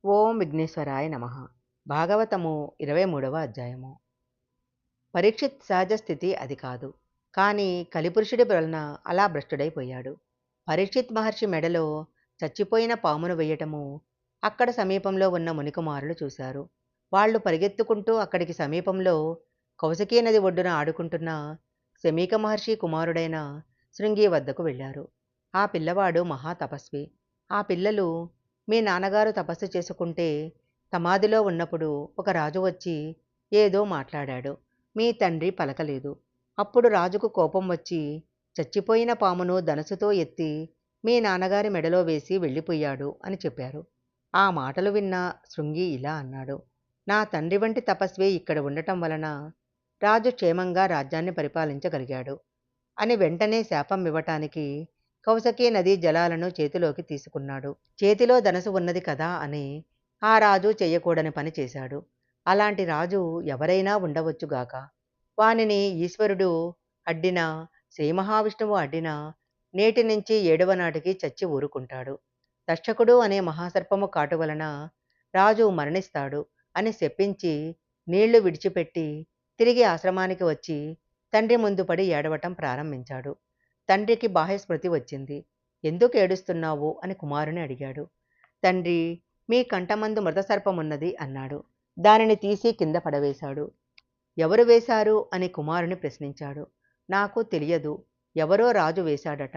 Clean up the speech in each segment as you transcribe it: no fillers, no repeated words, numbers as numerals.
ఓం విఘ్నేశ్వరాయ నమః. భాగవతము 23వ అధ్యాయము. పరీక్షిత్ సహజ స్థితి అది కాదు. కానీ కలిపురుషుడి వలన అలా భ్రష్టుడైపోయాడు. పరీక్షిత్ మహర్షి మెడలో చచ్చిపోయిన పామును వెయ్యటము అక్కడ సమీపంలో ఉన్న మునికుమారులు చూశారు. వాళ్ళు పరిగెత్తుకుంటూ అక్కడికి సమీపంలో కౌశకీ నది ఒడ్డున ఆడుకుంటున్న శమీక మహర్షి కుమారుడైన శృంగి వద్దకు వెళ్ళారు. ఆ పిల్లవాడు మహాతపస్వి. ఆ పిల్లలు, మీ నాన్నగారు తపస్సు చేసుకుంటే సమాధిలో ఉన్నప్పుడు ఒక రాజు వచ్చి ఏదో మాట్లాడాడు. మీ తండ్రి పలకలేదు. అప్పుడు రాజుకు కోపం వచ్చి చచ్చిపోయిన పామును ధనసుతో ఎత్తి మీ నాన్నగారి మెడలో వేసి వెళ్ళిపోయాడు అని చెప్పారు. ఆ మాటలు విన్న శృంగి ఇలా అన్నాడు: నా తండ్రి వంటి తపస్వి ఇక్కడ ఉండటం వలన రాజు క్షేమంగా రాజ్యాన్ని పరిపాలించగలిగాడు అని వెంటనే శాపం ఇవ్వటానికి కౌశకీ నదీ జలాలను చేతిలోకి తీసుకున్నాడు. చేతిలో ధనసు ఉన్నది కదా అని ఆ రాజు చెయ్యకూడని పని చేశాడు. అలాంటి రాజు ఎవరైనా ఉండవచ్చుగాక. వానిని ఈశ్వరుడు అడ్డినా, శ్రీ మహావిష్ణువు అడ్డినా నేటి నుంచి 7వ నాటికి చచ్చి ఊరుకుంటాడు. తక్షకుడు అనే మహాసర్పము కాటు వలన రాజు మరణిస్తాడు అని శపించి నీళ్లు విడిచిపెట్టి తిరిగి ఆశ్రమానికి వచ్చి తండ్రి ముందు పడి ఏడవటం ప్రారంభించాడు. తండ్రికి బాహ్యస్మృతి వచ్చింది. ఎందుకు ఏడుస్తున్నావు అని కుమారుని అడిగాడు. తండ్రి, మీ కంఠమందు మృతసర్పమున్నది అన్నాడు. దానిని తీసి కింద పడవేశాడు. ఎవరు వేశారు అని కుమారుని ప్రశ్నించాడు. నాకు తెలియదు, ఎవరో రాజు వేశాడట.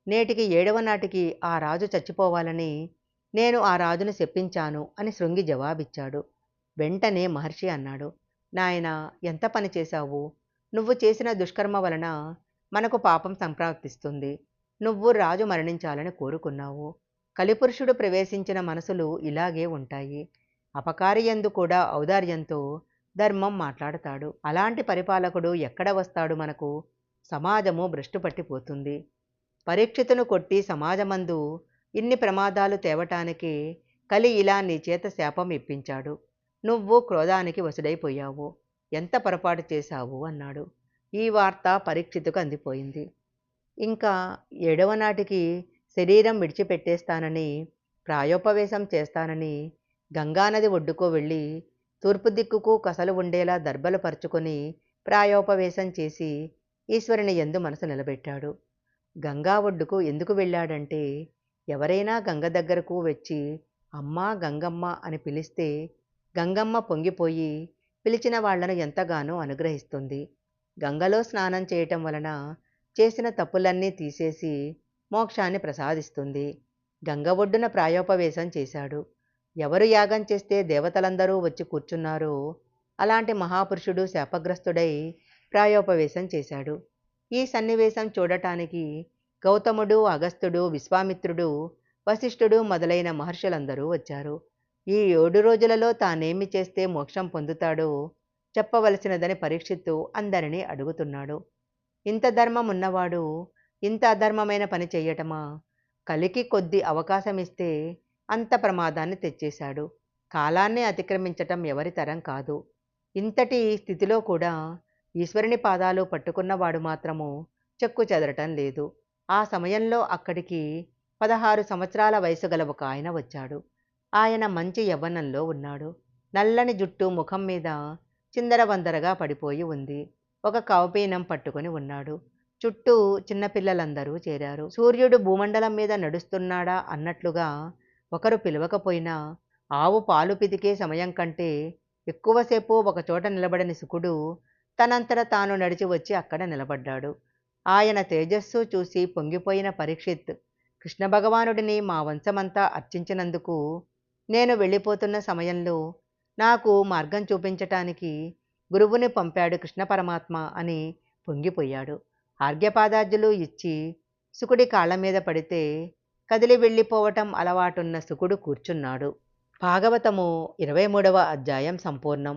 నేటికి 7వ నాటికి ఆ రాజు చచ్చిపోవాలని నేను ఆ రాజును శపించాను అని శృంగి జవాబిచ్చాడు. వెంటనే మహర్షి అన్నాడు: నాయనా, ఎంత పని చేశావు? నువ్వు చేసిన దుష్కర్మ వలన మనకు పాపం సంప్రాప్తిస్తుంది. నువ్వు రాజు మరణించాలని కోరుకున్నావు. కలిపురుషుడు ప్రవేశించిన మనసులు ఇలాగే ఉంటాయి. అపకారియందు కూడా ఔదార్యంతో ధర్మం మాట్లాడతాడు. అలాంటి పరిపాలకుడు ఎక్కడ వస్తాడు మనకు? సమాజము భ్రష్టు పట్టిపోతుంది. పరీక్షితును కొట్టి సమాజమందు ఇన్ని ప్రమాదాలు తేవటానికి కలి ఇలా నీ చేత శాపం ఇప్పించాడు. నువ్వు క్రోధానికి వసుడైపోయావు. ఎంత పొరపాటు చేశావు అన్నాడు. ఈ వార్త పరీక్షితుకు అందిపోయింది. ఇంకా 7వ నాటికి శరీరం విడిచిపెట్టేస్తానని, ప్రాయోపవేశం చేస్తానని గంగానది ఒడ్డుకు వెళ్ళి తూర్పు దిక్కుకు కసలు ఉండేలా దర్బలు పరుచుకొని ప్రాయోపవేశం చేసి ఈశ్వరుని యందు మనసు నిలబెట్టాడు. గంగా ఒడ్డుకు ఎందుకు వెళ్ళాడంటే, ఎవరైనా గంగ దగ్గరకు వచ్చి అమ్మా గంగమ్మ అని పిలిస్తే గంగమ్మ పొంగిపోయి పిలిచిన వాళ్లను ఎంతగానో అనుగ్రహిస్తుంది. గంగలో స్నానం చేయటం వలన చేసిన తప్పులన్నీ తీసేసి మోక్షాన్ని ప్రసాదిస్తుంది. గంగ ఒడ్డున ప్రాయోపవేశం చేశాడు. ఎవరు యాగం చేస్తే దేవతలందరూ వచ్చి కూర్చున్నారో అలాంటి మహాపురుషుడు శాపగ్రస్తుడై ప్రాయోపవేశం చేశాడు. ఈ సన్నివేశం చూడటానికి గౌతముడు, అగస్త్యుడు, విశ్వామిత్రుడు, వశిష్ఠుడు మొదలైన మహర్షులందరూ వచ్చారు. ఈ 7 రోజులలో తానేమి చేస్తే మోక్షం పొందుతాడో చెప్పవలసినదని పరీక్షిత్తు అందరినీ అడుగుతున్నాడు. ఇంత ధర్మం ఉన్నవాడు ఇంత అధర్మమైన పని చెయ్యటమా? కలికి కొద్ది అవకాశం ఇస్తే అంత ప్రమాదాన్ని తెచ్చేశాడు. కాలాన్ని అతిక్రమించటం ఎవరి తరం కాదు. ఇంతటి స్థితిలో కూడా ఈశ్వరుని పాదాలు పట్టుకున్నవాడు మాత్రము చెక్కు చెదరటం లేదు. ఆ సమయంలో అక్కడికి 16 సంవత్సరాల వయసు గల ఒక ఆయన వచ్చాడు. ఆయన మంచి యవ్వనంలో ఉన్నాడు. నల్లని జుట్టు ముఖం మీద చిందరవందరగా పడిపోయి ఉంది. ఒక కౌపీనం పట్టుకుని ఉన్నాడు. చుట్టూ చిన్నపిల్లలందరూ చేరారు. సూర్యుడు భూమండలం మీద నడుస్తున్నాడా అన్నట్లుగా ఒకరు పిలవకపోయినా ఆవు పాలు పితికే సమయం కంటే ఎక్కువసేపు ఒకచోట నిలబడని శుకుడు తనంతట తాను నడిచి వచ్చి అక్కడ నిలబడ్డాడు. ఆయన తేజస్సు చూసి పొంగిపోయిన పరీక్షిత్, కృష్ణ భగవానుడిని మా వంశమంతా అర్చించినందుకు నేను వెళ్ళిపోతున్న సమయంలో నాకు మార్గం చూపించటానికి గురువుని పంపాడు కృష్ణ పరమాత్మ అని పొంగిపోయాడు. ఆర్ఘ్యపాదార్జులు ఇచ్చి శుకుడి కాళ్ల మీద పడితే కదిలి వెళ్ళిపోవటం అలవాటున్న శుకుడు కూర్చున్నాడు. భాగవతము 23వ అధ్యాయం సంపూర్ణం.